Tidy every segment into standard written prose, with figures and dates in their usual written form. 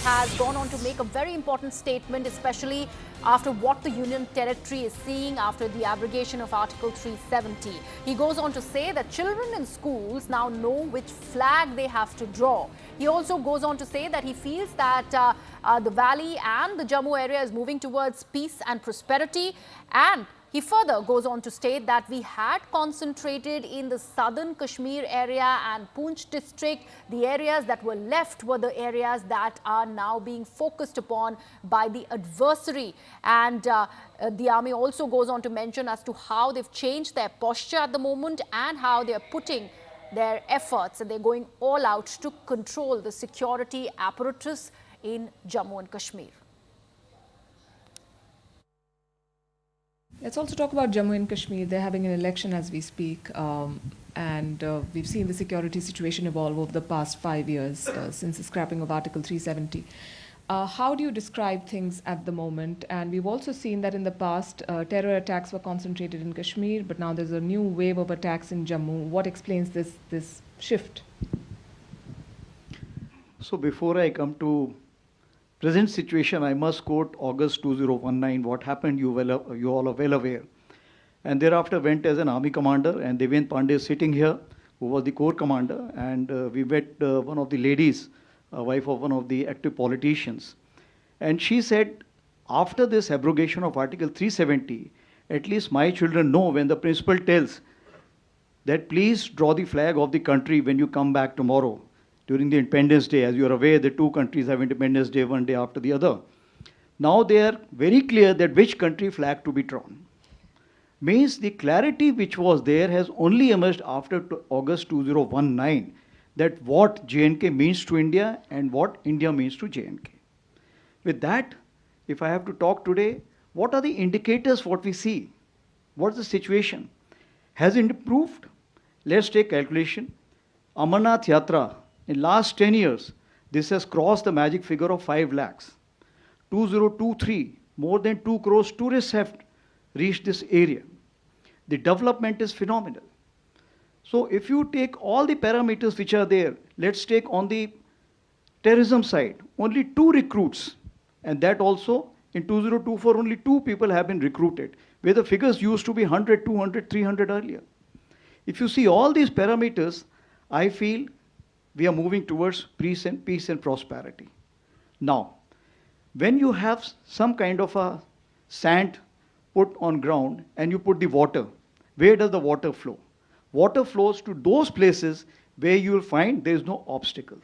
has gone on to make a very important statement, especially after what the Union Territory is seeing after the abrogation of Article 370. He goes on to say that children in schools now know which flag they have to draw. He also goes on to say that he feels that the valley and the Jammu area is moving towards peace and prosperity, and he further goes on to state that we had concentrated in the southern Kashmir area and Poonch district. The areas that were left were the areas that are now being focused upon by the adversary. And the army also goes on to mention as to how they've changed their posture at the moment and how they're putting their efforts and they're going all out to control the security apparatus in Jammu and Kashmir. Let's also talk about Jammu and Kashmir. They're having an election as we speak, and we've seen the security situation evolve over the past 5 years since the scrapping of Article 370. How do you describe things at the moment? And we've also seen that in the past, terror attacks were concentrated in Kashmir, but now there's a new wave of attacks in Jammu. What explains this shift? So before I come to present situation, I must quote August 2019, what happened, you all are well aware. And thereafter went as an army commander, and Devendra Pandey is sitting here, who was the corps commander, and we met one of the ladies, wife of one of the active politicians. And she said, after this abrogation of Article 370, at least my children know when the principal tells that please draw the flag of the country when you come back tomorrow, during the Independence Day. As you are aware, the two countries have Independence Day one day after the other. Now they are very clear that which country flag to be drawn. Means the clarity which was there has only emerged after August 2019, that what J&K means to India and what India means to J&K. With that, if I have to talk today, what are the indicators what we see? What's the situation? Has it improved? Let's take calculation. Amarnath Yatra, in last 10 years, this has crossed the magic figure of 5 lakhs. 2023, more than 2 crores tourists have reached this area. The development is phenomenal. So if you take all the parameters which are there, let's take on the terrorism side, only 2 recruits, and that also in 2024 only 2 people have been recruited, where the figures used to be 100, 200, 300 earlier. If you see all these parameters, I feel we are moving towards peace and prosperity. Now, when you have some kind of a sand put on ground and you put the water, where does the water flow? Water flows to those places where you will find there is no obstacle.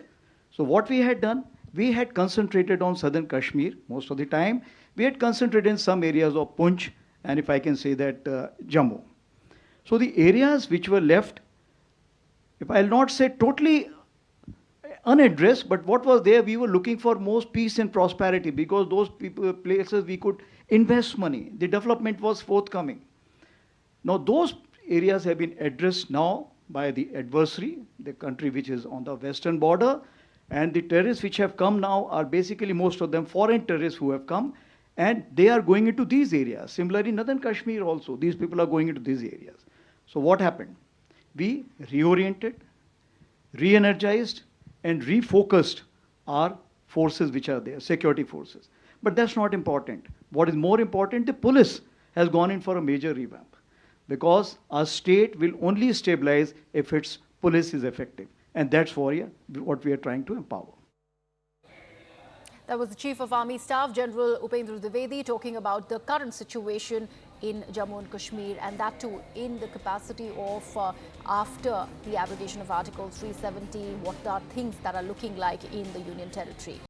So what we had done, we had concentrated on southern Kashmir most of the time. We had concentrated in some areas of Poonch, and if I can say that, Jammu. So the areas which were left, if I'll not say totally unaddressed, but what was there, we were looking for most peace and prosperity, because those places we could invest money. The development was forthcoming. Now those areas have been addressed now by the adversary, the country which is on the western border, and the terrorists which have come now are basically most of them foreign terrorists who have come, and they are going into these areas. Similarly, northern Kashmir also, these people are going into these areas. So what happened? We reoriented, re-energized, and refocused our forces which are there, security forces. But that's not important. What is more important, the police has gone in for a major revamp, because our state will only stabilize if its police is effective. And that's what we are trying to empower. That was the Chief of Army Staff, General Upendra Dwivedi, talking about the current situation in Jammu and Kashmir, and that too in the capacity of after the abrogation of Article 370, what are things that are looking like in the Union Territory.